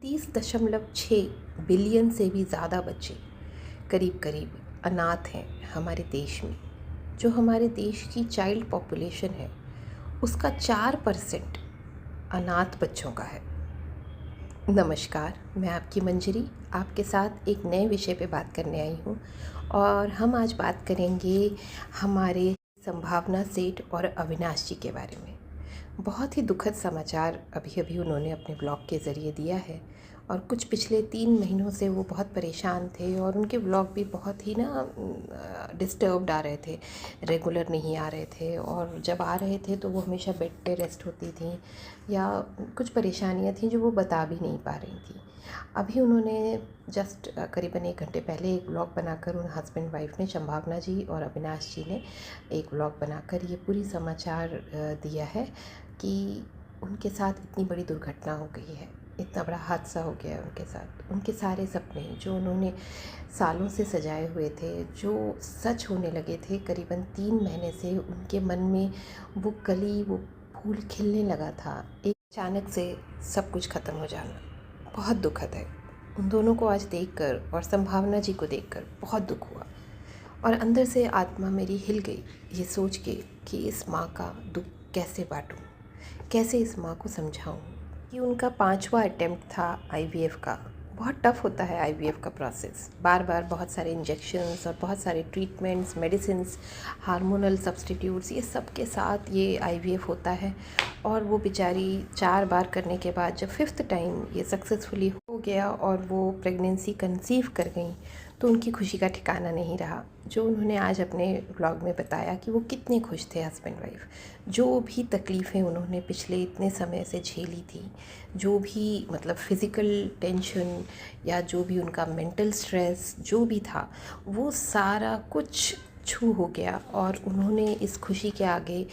30.6 billion से भी ज़्यादा बच्चे करीब करीब अनाथ हैं हमारे देश में। जो हमारे देश की चाइल्ड पॉपुलेशन है उसका 4% अनाथ बच्चों का है। नमस्कार, मैं आपकी मंजरी आपके साथ एक नए विषय पे बात करने आई हूँ और हम आज बात करेंगे हमारे संभावना सेठ और अविनाश जी के बारे में। बहुत ही दुखद समाचार अभी अभी उन्होंने अपने ब्लॉग के ज़रिए दिया है और कुछ पिछले 3 महीनों से वो बहुत परेशान थे और उनके ब्लॉग भी बहुत ही डिस्टर्ब्ड आ रहे थे, रेगुलर नहीं आ रहे थे और जब आ रहे थे तो वो हमेशा बेड पे रेस्ट होती थी या कुछ परेशानियां थीं जो वो बता भी नहीं पा रही थी। अभी उन्होंने जस्ट करीबन 1 घंटे पहले एक ब्लॉग बनाकर उन हस्बैंड वाइफ ने, संभावना जी और अविनाश जी ने एक ब्लॉग बनाकर ये पूरी समाचार दिया है कि उनके साथ इतनी बड़ी दुर्घटना हो गई है, इतना बड़ा हादसा हो गया है उनके साथ। उनके सारे सपने जो उन्होंने सालों से सजाए हुए थे, जो सच होने लगे थे करीबन 3 महीने से उनके मन में, वो कली, वो फूल खिलने लगा था, एक अचानक से सब कुछ ख़त्म हो जाना बहुत दुखद है। उन दोनों को आज देखकर और संभावना जी को देखकर बहुत दुख हुआ और अंदर से आत्मा मेरी हिल गई ये सोच के कि इस माँ का दुख कैसे बांटूं, कैसे इस माँ को समझाऊं कि उनका 5वां अटेम्प्ट था आईवीएफ का। बहुत टफ़ होता है आईवीएफ का प्रोसेस, बार बार बहुत सारे इंजेक्शन्स और बहुत सारे ट्रीटमेंट्स, मेडिसिन्स, हार्मोनल सब्स्टिट्यूट्स, ये सब के साथ ये आईवीएफ होता है। और वो बेचारी 4 बार करने के बाद जब 5th टाइम ये सक्सेसफुली हो गया और वो प्रेगनेंसी कंसीव कर गई तो उनकी खुशी का ठिकाना नहीं रहा। जो उन्होंने आज अपने ब्लॉग में बताया कि वो कितने खुश थे हस्बैंड वाइफ, जो भी तकलीफ़ें उन्होंने पिछले इतने समय से झेली थी, जो भी मतलब फ़िज़िकल टेंशन या जो भी उनका मेंटल स्ट्रेस जो भी था, वो सारा कुछ छू हो गया और उन्होंने इस खुशी के आगे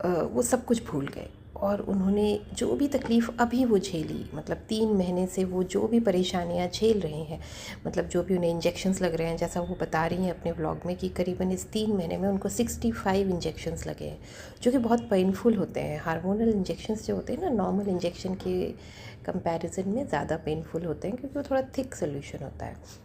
वो सब कुछ भूल गए। और उन्होंने जो भी तकलीफ़ अभी वो झेली, मतलब 3 महीने से वो जो भी परेशानियां झेल रहे हैं, मतलब जो भी उन्हें इंजेक्शन्स लग रहे हैं, जैसा वो बता रही हैं अपने ब्लॉग में कि करीबन इस 3 महीने में उनको 65 इंजेक्शन्स लगे हैं, जो कि बहुत पेनफुल होते हैं। हार्मोनल इंजेक्शन्स जो होते हैं ना, नॉर्मल इंजेक्शन के कंपैरिजन में ज़्यादा पेनफुल होते हैं क्योंकि वो थोड़ा थिक सोल्यूशन होता है।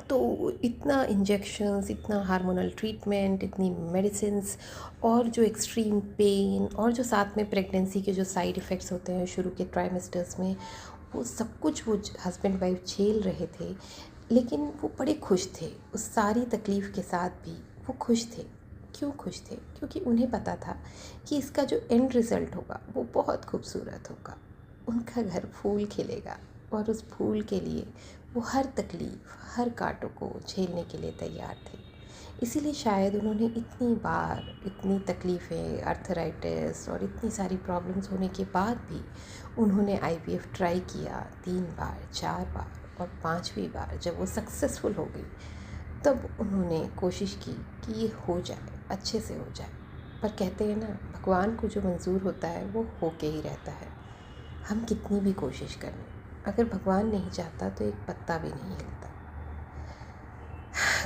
तो इतना इंजेक्शन्स, इतना हार्मोनल ट्रीटमेंट, इतनी मेडिसिन्स और जो एक्सट्रीम पेन और जो साथ में प्रेगनेंसी के जो साइड इफ़ेक्ट्स होते हैं शुरू के ट्राइमेस्टर्स में, वो सब कुछ वो हस्बैंड वाइफ झेल रहे थे। लेकिन वो बड़े खुश थे उस सारी तकलीफ़ के साथ भी, वो खुश थे। क्यों खुश थे? क्योंकि उन्हें पता था कि इसका जो एंड रिज़ल्ट होगा वो बहुत खूबसूरत होगा। उनका घर फूल खिलेगा और उस फूल के लिए वो हर तकलीफ़, हर कांटों को झेलने के लिए तैयार थे। इसीलिए शायद उन्होंने इतनी बार, इतनी तकलीफ़ें, आर्थराइटिस और इतनी सारी प्रॉब्लम्स होने के बाद भी उन्होंने आईवीएफ ट्राई किया 3 बार, 4 बार और 5वीं बार जब वो सक्सेसफुल हो गई, तब उन्होंने कोशिश की कि ये हो जाए, अच्छे से हो जाए। पर कहते हैं ना, भगवान को जो मंज़ूर होता है वो होके ही रहता है। हम कितनी भी कोशिश कर लें, अगर भगवान नहीं चाहता तो एक पत्ता भी नहीं हिलता।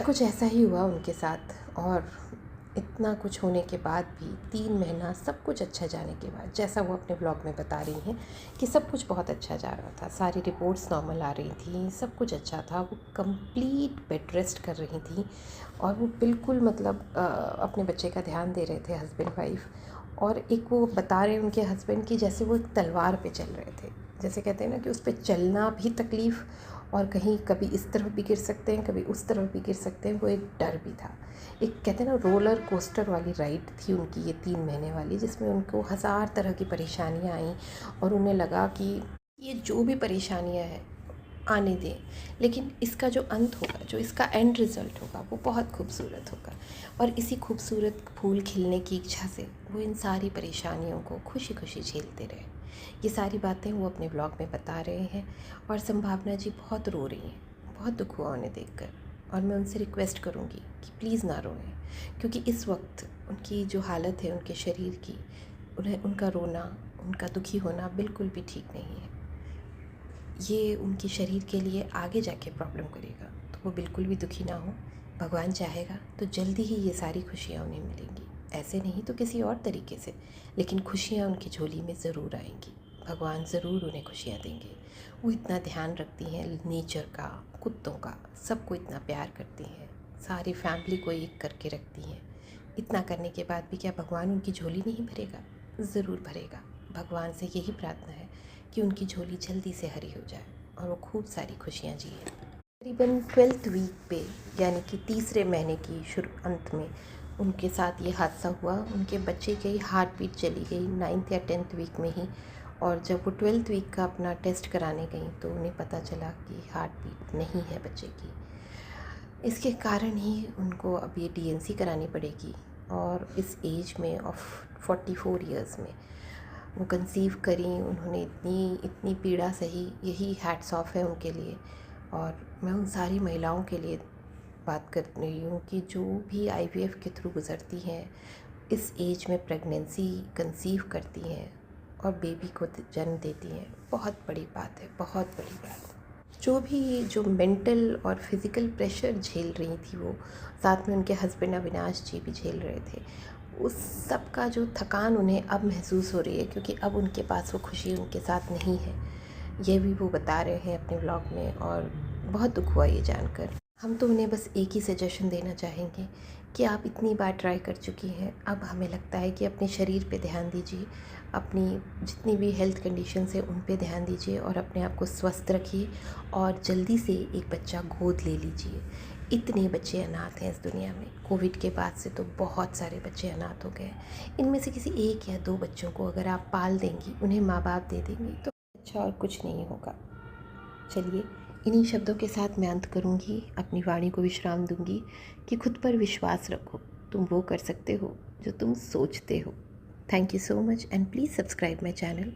कुछ ऐसा ही हुआ उनके साथ और इतना कुछ होने के बाद भी 3 महीना सब कुछ अच्छा जाने के बाद, जैसा वो अपने ब्लॉग में बता रही हैं कि सब कुछ बहुत अच्छा जा रहा था, सारी रिपोर्ट्स नॉर्मल आ रही थी, सब कुछ अच्छा था, वो कंप्लीट बेड रेस्ट कर रही थी और वो बिल्कुल मतलब अपने बच्चे का ध्यान दे रहे थे हस्बैंड वाइफ। और एक वो बता रहे हैं उनके हस्बैंड की जैसे वो एक तलवार पे चल रहे थे, जैसे कहते हैं ना कि उस पे चलना भी तकलीफ़ और कहीं कभी इस तरफ भी गिर सकते हैं, कभी उस तरफ भी गिर सकते हैं, वो एक डर भी था। एक कहते हैं ना रोलर कोस्टर वाली राइड थी उनकी ये 3 महीने वाली, जिसमें उनको हज़ार तरह की परेशानियाँ आईं और उन्हें लगा कि ये जो भी परेशानियाँ हैं आने दें, लेकिन इसका जो अंत होगा, जो इसका एंड रिज़ल्ट होगा वो बहुत खूबसूरत होगा। और इसी खूबसूरत फूल खिलने की इच्छा से वो इन सारी परेशानियों को खुशी खुशी झेलते रहे। ये सारी बातें वो अपने ब्लॉग में बता रहे हैं और संभावना जी बहुत रो रही हैं, बहुत दुख हुआ उन्हें देखकर। और मैं उनसे रिक्वेस्ट करूँगी कि प्लीज़ ना रोएं, क्योंकि इस वक्त उनकी जो हालत है उनके शरीर की, उन्हें उनका रोना, उनका दुखी होना बिल्कुल भी ठीक नहीं है। ये उनके शरीर के लिए आगे जाके प्रॉब्लम करेगा, तो वो बिल्कुल भी दुखी ना हो। भगवान चाहेगा तो जल्दी ही ये सारी खुशियाँ उन्हें मिलेंगी, ऐसे नहीं तो किसी और तरीके से, लेकिन खुशियाँ उनकी झोली में ज़रूर आएंगी। भगवान ज़रूर उन्हें खुशियाँ देंगे। वो इतना ध्यान रखती हैं नेचर का, कुत्तों का, सबको इतना प्यार करती हैं, सारी फैमिली को एक करके रखती हैं। इतना करने के बाद भी क्या भगवान उनकी झोली नहीं भरेगा? ज़रूर भरेगा। भगवान से यही प्रार्थना है कि उनकी झोली जल्दी से हरी हो जाए और वो खूब सारी खुशियाँ जिए। तकरीबन 12th वीक पे, यानी कि तीसरे महीने की शुरू अंत में उनके साथ ये हादसा हुआ। उनके बच्चे की हार्ट बीट चली गई 9th या 10th वीक में ही, और जब वो 12th वीक का अपना टेस्ट कराने गई तो उन्हें पता चला कि हार्ट बीट नहीं है बच्चे की। इसके कारण ही उनको अब ये डीएनसी करानी पड़ेगी, और इस एज में ऑफ 44 ईयर्स में वो कंसीव करी। उन्होंने इतनी इतनी पीड़ा सही, यही हैट्स ऑफ है उनके लिए। और मैं उन सारी महिलाओं के लिए बात कर रही हूँ कि जो भी आईवीएफ के थ्रू गुज़रती हैं, इस एज में प्रेगनेंसी कंसीव करती हैं और बेबी को जन्म देती हैं, बहुत बड़ी बात है, बहुत बड़ी बात। जो मेंटल और फिज़िकल प्रेशर झेल रही थी वो, साथ में उनके हस्बैंड अविनाश जी भी झेल रहे थे, उस सब का जो थकान उन्हें अब महसूस हो रही है, क्योंकि अब उनके पास वो खुशी उनके साथ नहीं है। ये भी वो बता रहे हैं अपने ब्लॉग में, और बहुत दुख हुआ ये जानकर। हम तो उन्हें बस एक ही सजेशन देना चाहेंगे कि आप इतनी बार ट्राई कर चुकी हैं, अब हमें लगता है कि अपने शरीर पे ध्यान दीजिए, अपनी जितनी भी हेल्थ कंडीशंस है उन पे ध्यान दीजिए, और अपने आप को स्वस्थ रखिए, और जल्दी से एक बच्चा गोद ले लीजिए। इतने बच्चे अनाथ हैं इस दुनिया में, कोविड के बाद से तो बहुत सारे बच्चे अनाथ हो गए। इनमें से किसी एक या दो बच्चों को अगर आप पाल देंगी, उन्हें माँ बाप दे देंगी, तो अच्छा और कुछ नहीं होगा। चलिए, इन्हीं शब्दों के साथ मैं अंत करूँगी, अपनी वाणी को विश्राम दूँगी कि खुद पर विश्वास रखो, तुम वो कर सकते हो जो तुम सोचते हो। Thank you so much, and please subscribe my channel.